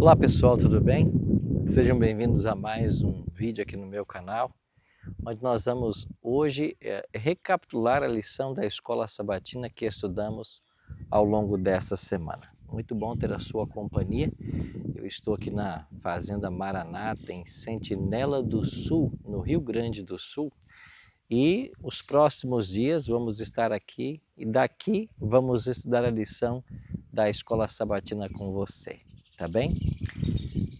Olá pessoal, tudo bem? Sejam bem-vindos a mais um vídeo aqui no meu canal, onde nós vamos hoje recapitular a lição da Escola Sabatina que estudamos ao longo dessa semana. Muito bom ter a sua companhia. Eu estou aqui na Fazenda Maranata, em Sentinela do Sul, no Rio Grande do Sul, e os próximos dias vamos estar aqui e daqui vamos estudar a lição da Escola Sabatina com você, tá bem?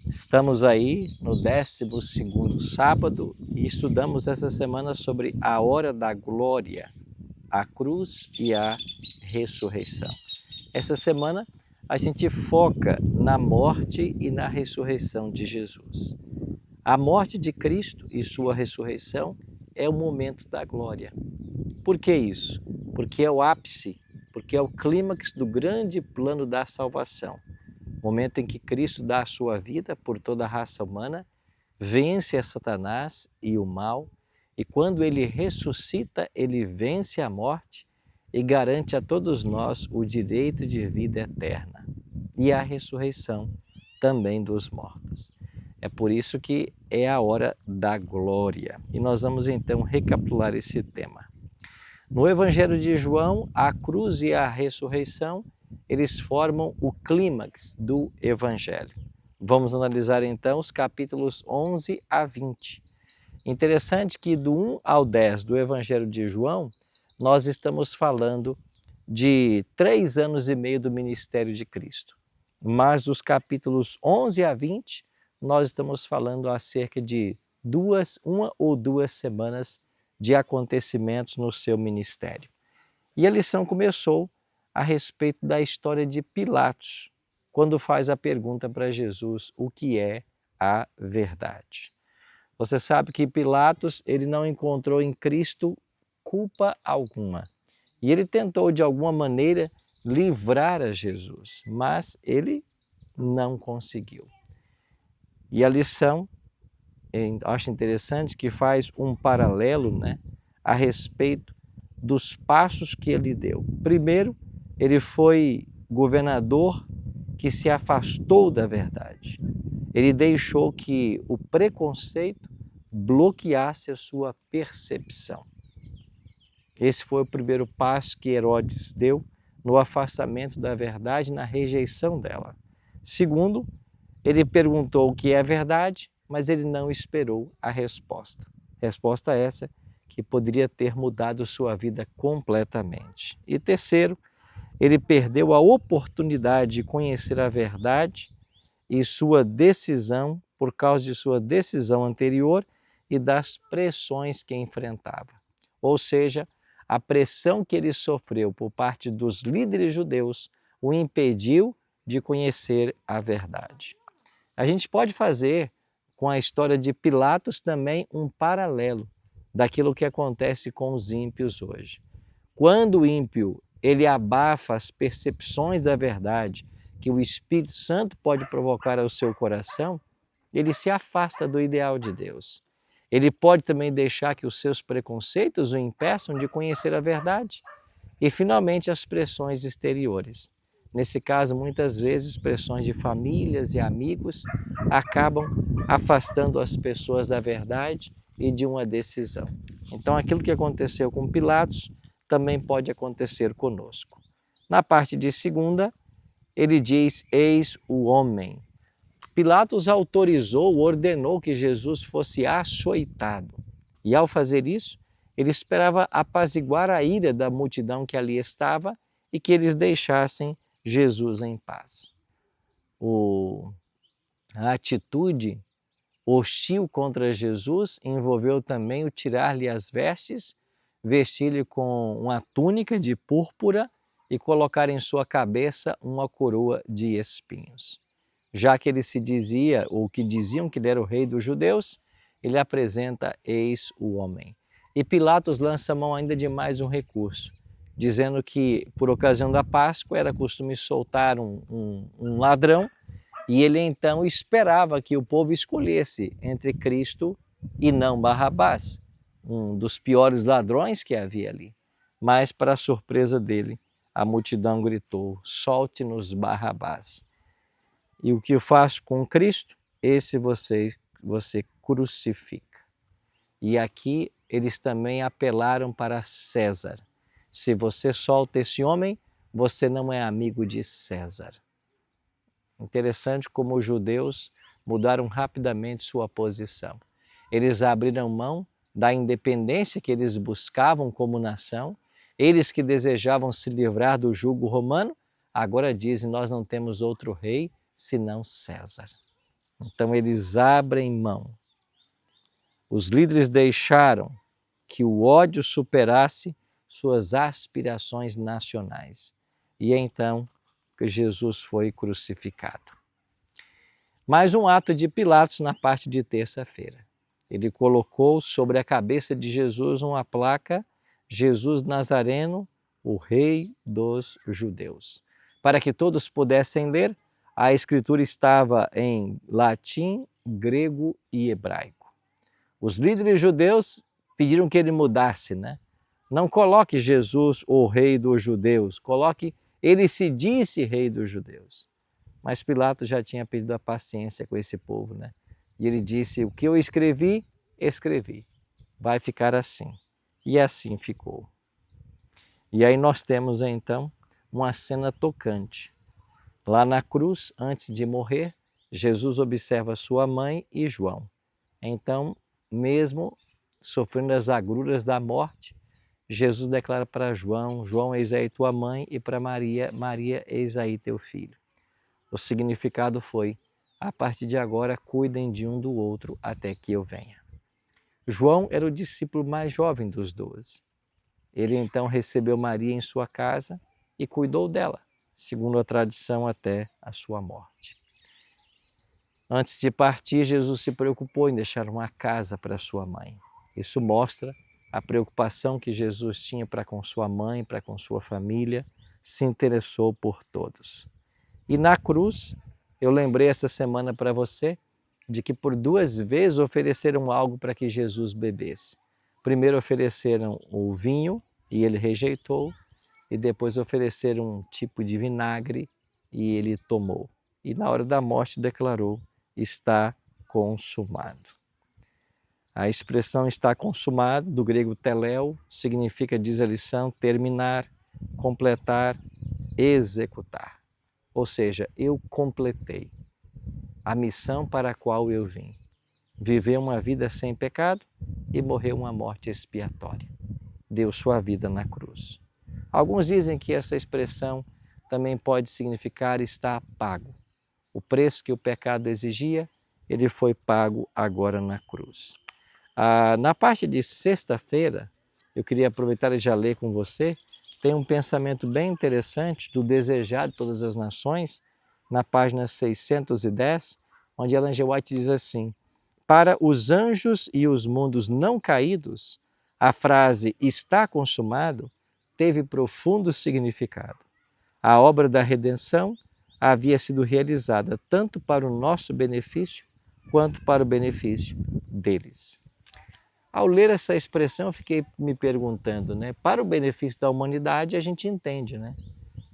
Estamos aí no 12º sábado e estudamos essa semana sobre a hora da glória, a cruz e a ressurreição. Essa semana a gente foca na morte e na ressurreição de Jesus. A morte de Cristo e sua ressurreição é o momento da glória. Por que isso? Porque é o ápice, porque é o clímax do grande plano da salvação. Momento em que Cristo dá a sua vida por toda a raça humana, vence a Satanás e o mal, e quando ele ressuscita, ele vence a morte e garante a todos nós o direito de vida eterna e a ressurreição também dos mortos. É por isso que é a hora da glória. E nós vamos então recapitular esse tema. No Evangelho de João, a cruz e a ressurreição eles formam o clímax do Evangelho. Vamos analisar então os capítulos 11 a 20. Interessante que do 1 ao 10 do Evangelho de João, nós estamos falando de 3 anos e meio do ministério de Cristo. Mas os capítulos 11 a 20, nós estamos falando acerca de uma ou duas semanas de acontecimentos no seu ministério. E a lição começou a respeito da história de Pilatos, quando faz a pergunta para Jesus o que é a verdade. Você sabe que Pilatos ele não encontrou em Cristo culpa alguma. E ele tentou de alguma maneira livrar a Jesus, mas ele não conseguiu. E a lição, eu acho interessante que faz um paralelo, a respeito dos passos que ele deu. Primeiro, ele foi governador que se afastou da verdade. Ele deixou que o preconceito bloqueasse a sua percepção. Esse foi o primeiro passo que Herodes deu no afastamento da verdade, na rejeição dela. Segundo, ele perguntou o que é verdade, mas ele não esperou a resposta. Resposta essa que poderia ter mudado sua vida completamente. E terceiro, ele perdeu a oportunidade de conhecer a verdade e sua decisão, por causa de sua decisão anterior e das pressões que enfrentava. Ou seja, a pressão que ele sofreu por parte dos líderes judeus o impediu de conhecer a verdade. A gente pode fazer com a história de Pilatos também um paralelo daquilo que acontece com os ímpios hoje. Quando o ímpio ele abafa as percepções da verdade que o Espírito Santo pode provocar ao seu coração, ele se afasta do ideal de Deus. Ele pode também deixar que os seus preconceitos o impeçam de conhecer a verdade. E, finalmente, as pressões exteriores. Nesse caso, muitas vezes, pressões de famílias e amigos acabam afastando as pessoas da verdade e de uma decisão. Então, aquilo que aconteceu com Pilatos também pode acontecer conosco. Na parte de segunda, ele diz, eis o homem. Pilatos autorizou, ordenou que Jesus fosse açoitado. E ao fazer isso, ele esperava apaziguar a ira da multidão que ali estava e que eles deixassem Jesus em paz. A atitude hostil contra Jesus envolveu também o tirar-lhe as vestes, vestir-lhe com uma túnica de púrpura e colocar em sua cabeça uma coroa de espinhos. Já que ele se dizia, ou que diziam que ele era o rei dos judeus, ele apresenta eis o homem. E Pilatos lança mão ainda de mais um recurso, dizendo que por ocasião da Páscoa era costume soltar um ladrão, e ele então esperava que o povo escolhesse entre Cristo e não Barrabás, um dos piores ladrões que havia ali. Mas, para a surpresa dele, a multidão gritou, solte-nos Barrabás. E o que eu faço com Cristo, esse você crucifica. E aqui eles também apelaram para César. Se você solta esse homem, você não é amigo de César. Interessante como os judeus mudaram rapidamente sua posição. Eles abriram mão da independência que eles buscavam como nação. Eles que desejavam se livrar do jugo romano, agora dizem: nós não temos outro rei senão César. Então eles abrem mão. Os líderes deixaram que o ódio superasse suas aspirações nacionais. E então que Jesus foi crucificado. Mais um ato de Pilatos na parte de terça-feira. Ele colocou sobre a cabeça de Jesus uma placa: Jesus Nazareno, o Rei dos Judeus. Para que todos pudessem ler, a escritura estava em latim, grego e hebraico. Os líderes judeus pediram que ele mudasse, né? Não coloque Jesus, o Rei dos Judeus, coloque ele se disse Rei dos Judeus. Mas Pilatos já tinha perdido a paciência com esse povo, né? E ele disse: o que eu escrevi, escrevi. Vai ficar assim. E assim ficou. E aí nós temos então uma cena tocante. Lá na cruz, antes de morrer, Jesus observa sua mãe e João. Então, mesmo sofrendo as agruras da morte, Jesus declara para João: João, eis aí tua mãe, e para Maria: Maria, eis aí teu filho. O significado foi: a partir de agora, cuidem de um do outro até que eu venha. João era o discípulo mais jovem dos 12. Ele então recebeu Maria em sua casa e cuidou dela, segundo a tradição, até a sua morte. Antes de partir, Jesus se preocupou em deixar uma casa para sua mãe. Isso mostra a preocupação que Jesus tinha para com sua mãe, para com sua família, se interessou por todos. E na cruz, eu lembrei essa semana para você de que por 2 vezes ofereceram algo para que Jesus bebesse. Primeiro ofereceram o vinho e ele rejeitou, e depois ofereceram um tipo de vinagre e ele tomou. E na hora da morte declarou: está consumado. A expressão está consumado, do grego teléo, significa, diz a lição, terminar, completar, executar. Ou seja, eu completei a missão para a qual eu vim. Viver uma vida sem pecado e morrer uma morte expiatória. Deu sua vida na cruz. Alguns dizem que essa expressão também pode significar está pago. O preço que o pecado exigia, ele foi pago agora na cruz. Na parte de sexta-feira, eu queria aproveitar e já ler com você, tem um pensamento bem interessante do Desejar de Todas as Nações, na página 610, onde Ellen G. White diz assim: para os anjos e os mundos não caídos, a frase está consumado teve profundo significado. A obra da redenção havia sido realizada tanto para o nosso benefício quanto para o benefício deles. Ao ler essa expressão, eu fiquei me perguntando, né? Para o benefício da humanidade, a gente entende, né?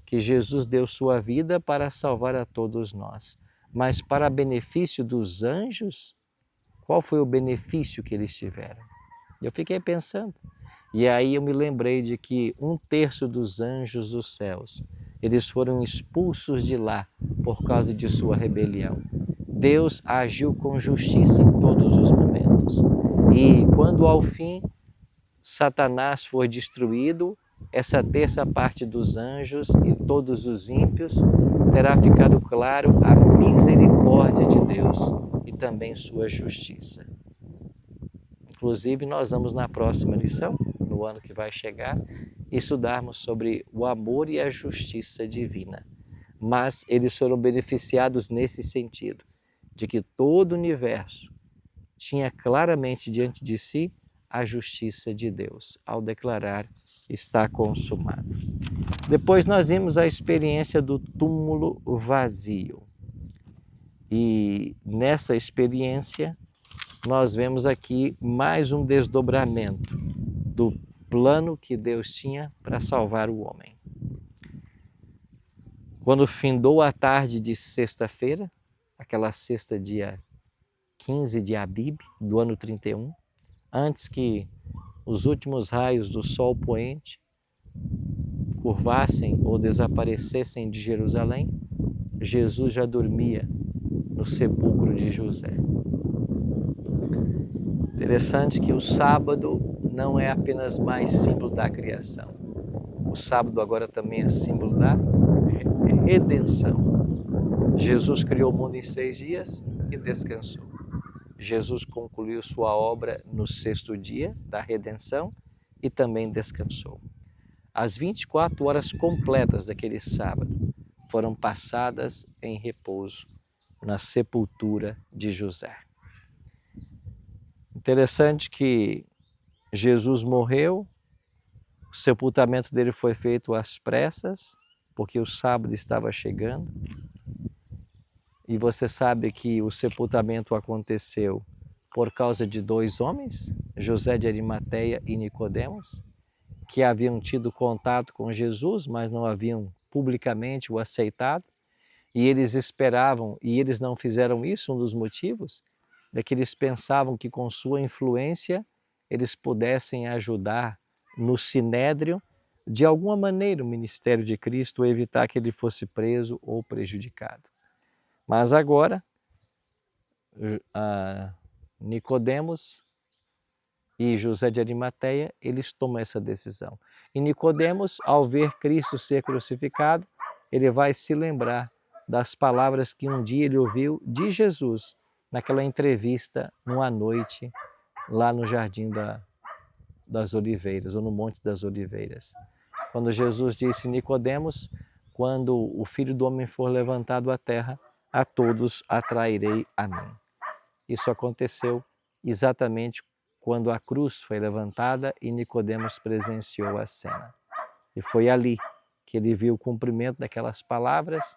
Que Jesus deu sua vida para salvar a todos nós. Mas para benefício dos anjos, qual foi o benefício que eles tiveram? Eu fiquei pensando. E aí eu me lembrei de que 1/3 dos anjos dos céus, eles foram expulsos de lá por causa de sua rebelião. Deus agiu com justiça em todos os momentos. E quando ao fim Satanás for destruído, essa 1/3 parte dos anjos e todos os ímpios, terá ficado claro a misericórdia de Deus e também sua justiça. Inclusive, nós vamos na próxima lição, no ano que vai chegar, estudarmos sobre o amor e a justiça divina. Mas eles foram beneficiados nesse sentido, de que todo o universo tinha claramente diante de si a justiça de Deus, ao declarar: está consumado. Depois nós vimos a experiência do túmulo vazio. E nessa experiência nós vemos aqui mais um desdobramento do plano que Deus tinha para salvar o homem. Quando findou a tarde de sexta-feira, aquela sexta dia 15 de Abib, do ano 31, antes que os últimos raios do sol poente curvassem ou desaparecessem de Jerusalém, Jesus já dormia no sepulcro de José. Interessante que o sábado não é apenas mais símbolo da criação. O sábado agora também é símbolo da redenção. Jesus criou o mundo em 6 dias e descansou. Jesus concluiu sua obra no 6º dia da redenção e também descansou. As 24 horas completas daquele sábado foram passadas em repouso na sepultura de José. Interessante que Jesus morreu, o sepultamento dele foi feito às pressas, porque o sábado estava chegando. E você sabe que o sepultamento aconteceu por causa de 2 homens, José de Arimateia e Nicodemos, que haviam tido contato com Jesus, mas não haviam publicamente o aceitado. E eles esperavam, e eles não fizeram isso, um dos motivos é que eles pensavam que com sua influência eles pudessem ajudar no Sinédrio, de alguma maneira, o ministério de Cristo, ou evitar que ele fosse preso ou prejudicado. Mas agora, Nicodemos e José de Arimateia, eles tomam essa decisão. E Nicodemos, ao ver Cristo ser crucificado, ele vai se lembrar das palavras que um dia ele ouviu de Jesus, naquela entrevista, numa noite, lá no Jardim das Oliveiras, ou no Monte das Oliveiras. Quando Jesus disse, Nicodemos, quando o Filho do Homem for levantado à terra, a todos atrairei a mim. Isso aconteceu exatamente quando a cruz foi levantada e Nicodemos presenciou a cena. E foi ali que ele viu o cumprimento daquelas palavras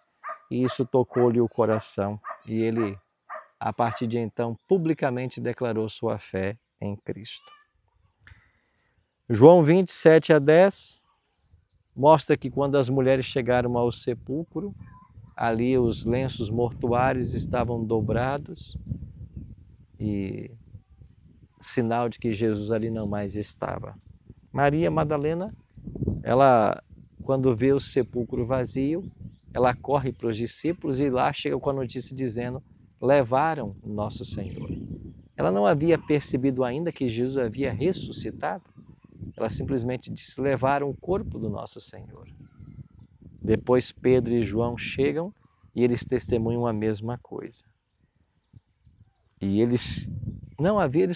e isso tocou-lhe o coração. E ele, a partir de então, publicamente declarou sua fé em Cristo. João 27:10 mostra que quando as mulheres chegaram ao sepulcro, ali os lenços mortuários estavam dobrados e sinal de que Jesus ali não mais estava. Maria Madalena, ela, quando vê o sepulcro vazio, ela corre para os discípulos e lá chega com a notícia dizendo, levaram nosso Senhor. Ela não havia percebido ainda que Jesus havia ressuscitado. Ela simplesmente disse, levaram o corpo do nosso Senhor. Depois Pedro e João chegam e eles testemunham a mesma coisa. E eles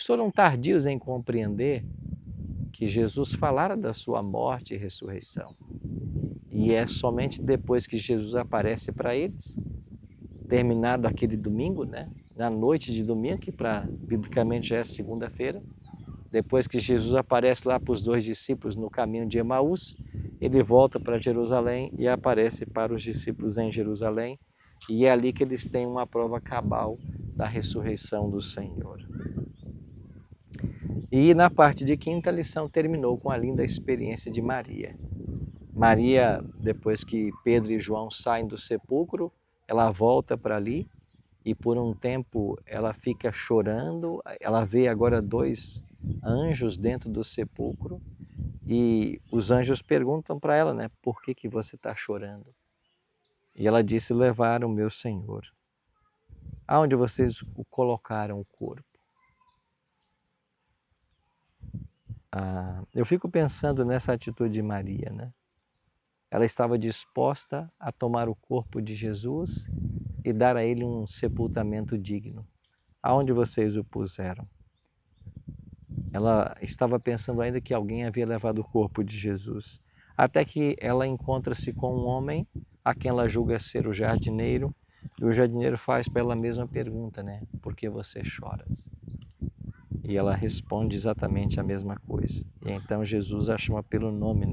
foram tardios em compreender que Jesus falara da sua morte e ressurreição. E é somente depois que Jesus aparece para eles, terminado aquele domingo, na noite de domingo, que biblicamente já é segunda-feira, depois que Jesus aparece lá para os 2 discípulos no caminho de Emaús, ele volta para Jerusalém e aparece para os discípulos em Jerusalém, e é ali que eles têm uma prova cabal da ressurreição do Senhor. E na parte de quinta, a lição terminou com a linda experiência de Maria. Maria, depois que Pedro e João saem do sepulcro, ela volta para ali e por um tempo ela fica chorando, ela vê agora 2 anjos dentro do sepulcro e os anjos perguntam para ela, por que você está chorando? E ela disse, levaram o meu Senhor. Aonde vocês o colocaram o corpo? Eu fico pensando nessa atitude de Maria, Ela estava disposta a tomar o corpo de Jesus e dar a ele um sepultamento digno. Aonde vocês o puseram? Ela estava pensando ainda que alguém havia levado o corpo de Jesus. Até que ela encontra-se com um homem a quem ela julga ser o jardineiro. E o jardineiro faz para ela a mesma pergunta, por que você choras? E ela responde exatamente a mesma coisa. E então Jesus a chama pelo nome,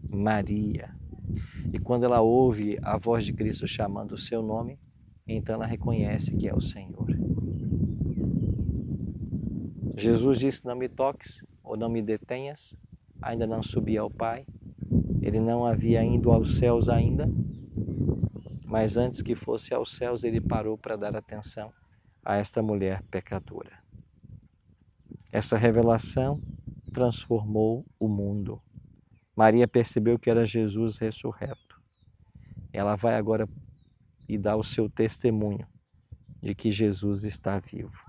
Maria. E quando ela ouve a voz de Cristo chamando o seu nome, então ela reconhece que é o Senhor. Jesus disse, não me toques ou não me detenhas, ainda não subi ao Pai. Ele não havia ido aos céus ainda. mas antes que fosse aos céus, ele parou para dar atenção a esta mulher pecadora. Essa revelação transformou o mundo. Maria percebeu que era Jesus ressurreto. Ela vai agora e dá o seu testemunho de que Jesus está vivo.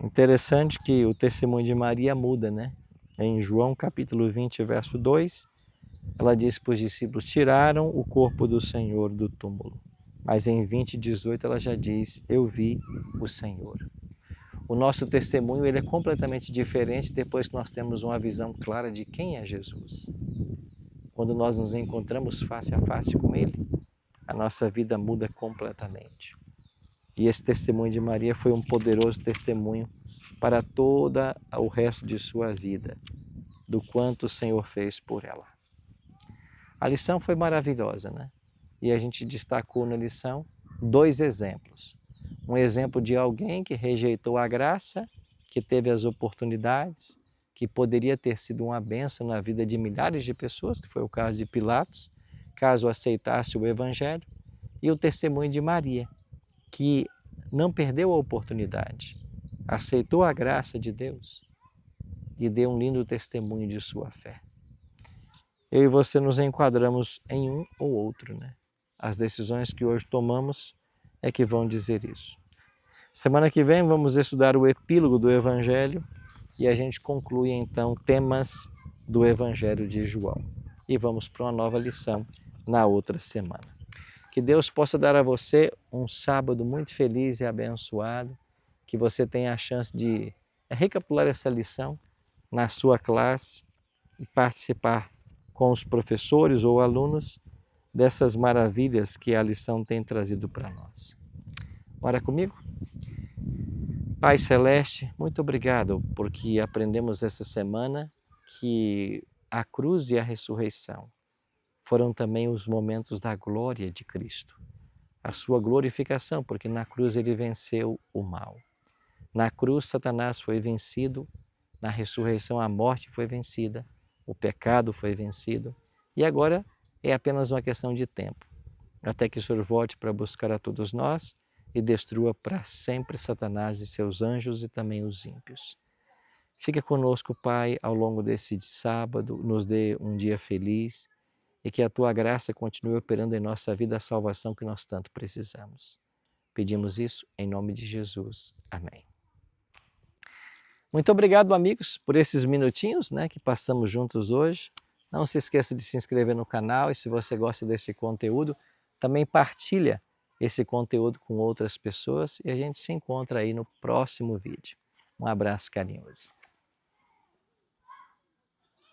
Interessante que o testemunho de Maria muda, né? Em João capítulo 20, verso 2, ela diz para os discípulos: tiraram o corpo do Senhor do túmulo. Mas em 20:18 ela já diz: eu vi o Senhor. O nosso testemunho ele é completamente diferente depois que nós temos uma visão clara de quem é Jesus. Quando nós nos encontramos face a face com Ele, a nossa vida muda completamente. E esse testemunho de Maria foi um poderoso testemunho para todo o resto de sua vida, do quanto o Senhor fez por ela. A lição foi maravilhosa, né? E a gente destacou na lição 2 exemplos. Um exemplo de alguém que rejeitou a graça, que teve as oportunidades, que poderia ter sido uma bênção na vida de milhares de pessoas, que foi o caso de Pilatos, caso aceitasse o Evangelho, e o testemunho de Maria, que não perdeu a oportunidade, aceitou a graça de Deus e deu um lindo testemunho de sua fé. Eu e você nos enquadramos em um ou outro, né? As decisões que hoje tomamos é que vão dizer isso. Semana que vem vamos estudar o epílogo do Evangelho e a gente conclui então temas do Evangelho de João. E vamos para uma nova lição na outra semana. Que Deus possa dar a você um sábado muito feliz e abençoado, que você tenha a chance de recapitular essa lição na sua classe e participar com os professores ou alunos dessas maravilhas que a lição tem trazido para nós. Ora comigo? Pai Celeste, muito obrigado porque aprendemos essa semana que a cruz e a ressurreição foram também os momentos da glória de Cristo, a sua glorificação, porque na cruz ele venceu o mal. Na cruz Satanás foi vencido, na ressurreição a morte foi vencida, o pecado foi vencido e agora é apenas uma questão de tempo, até que o Senhor volte para buscar a todos nós e destrua para sempre Satanás e seus anjos e também os ímpios. Fica conosco, Pai, ao longo desse sábado, nos dê um dia feliz e que a Tua graça continue operando em nossa vida a salvação que nós tanto precisamos. Pedimos isso em nome de Jesus. Amém. Muito obrigado, amigos, por esses minutinhos, né, que passamos juntos hoje. Não se esqueça de se inscrever no canal e se você gosta desse conteúdo, também partilha esse conteúdo com outras pessoas e a gente se encontra aí no próximo vídeo. Um abraço carinhoso.